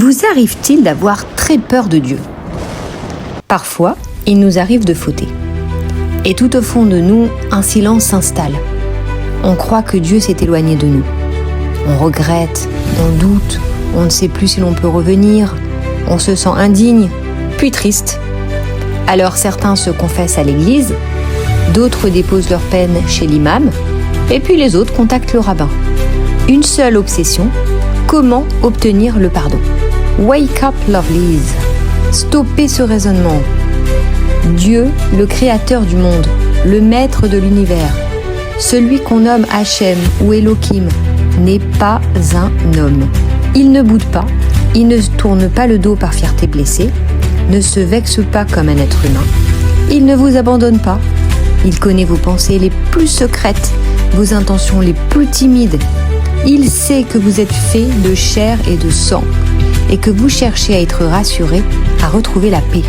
Vous arrive-t-il d'avoir très peur de Dieu ? Parfois, il nous arrive de fauter. Et tout au fond de nous, un silence s'installe. On croit que Dieu s'est éloigné de nous. On regrette, on doute, on ne sait plus si l'on peut revenir, on se sent indigne, puis triste. Alors certains se confessent à l'église, d'autres déposent leur peine chez l'imam, et puis les autres contactent le rabbin. Une seule obsession, comment obtenir le pardon ? Wake up, lovelies. Stoppez ce raisonnement. Dieu, le créateur du monde, le maître de l'univers, celui qu'on nomme Hachem ou Elohim, n'est pas un homme. Il ne boude pas, il ne tourne pas le dos par fierté blessée, ne se vexe pas comme un être humain. Il ne vous abandonne pas. Il connaît vos pensées les plus secrètes, vos intentions les plus timides. Il sait que vous êtes fait de chair et de sang et que vous cherchez à être rassuré, à retrouver la paix.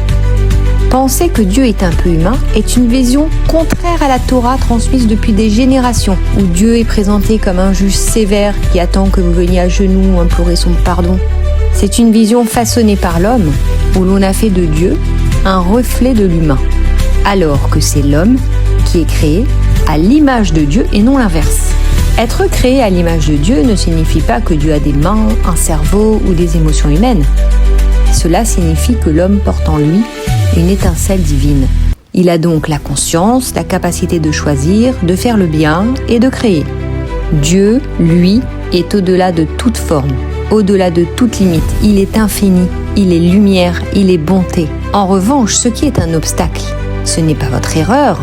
Penser que Dieu est un peu humain est une vision contraire à la Torah transmise depuis des générations, où Dieu est présenté comme un juge sévère qui attend que vous veniez à genoux implorer son pardon. C'est une vision façonnée par l'homme, où l'on a fait de Dieu un reflet de l'humain, alors que c'est l'homme qui est créé à l'image de Dieu et non l'inverse. Être créé à l'image de Dieu ne signifie pas que Dieu a des mains, un cerveau ou des émotions humaines. Cela signifie que l'homme porte en lui une étincelle divine. Il a donc la conscience, la capacité de choisir, de faire le bien et de créer. Dieu, lui, est au-delà de toute forme, au-delà de toute limite. Il est infini, il est lumière, il est bonté. En revanche, ce qui est un obstacle, ce n'est pas votre erreur,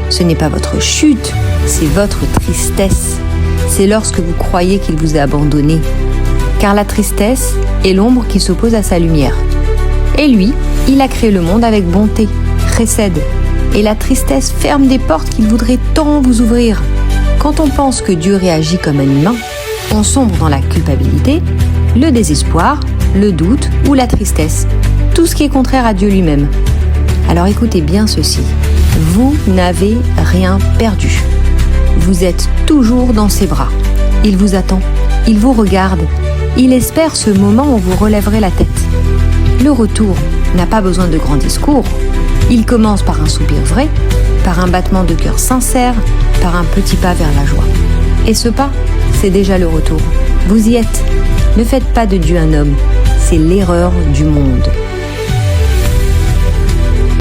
ce n'est pas votre chute, c'est votre tristesse. C'est lorsque vous croyez qu'il vous a abandonné. Car la tristesse est l'ombre qui s'oppose à sa lumière. Et lui, il a créé le monde avec bonté, chesed. Et la tristesse ferme des portes qu'il voudrait tant vous ouvrir. Quand on pense que Dieu réagit comme un humain, on sombre dans la culpabilité, le désespoir, le doute ou la tristesse. Tout ce qui est contraire à Dieu lui-même. Alors écoutez bien ceci. Vous n'avez rien perdu. Vous êtes toujours dans ses bras. Il vous attend, il vous regarde, il espère ce moment où vous relèverez la tête. Le retour n'a pas besoin de grands discours. Il commence par un soupir vrai, par un battement de cœur sincère, par un petit pas vers la joie. Et ce pas, c'est déjà le retour. Vous y êtes. Ne faites pas de Dieu un homme. C'est l'erreur du monde.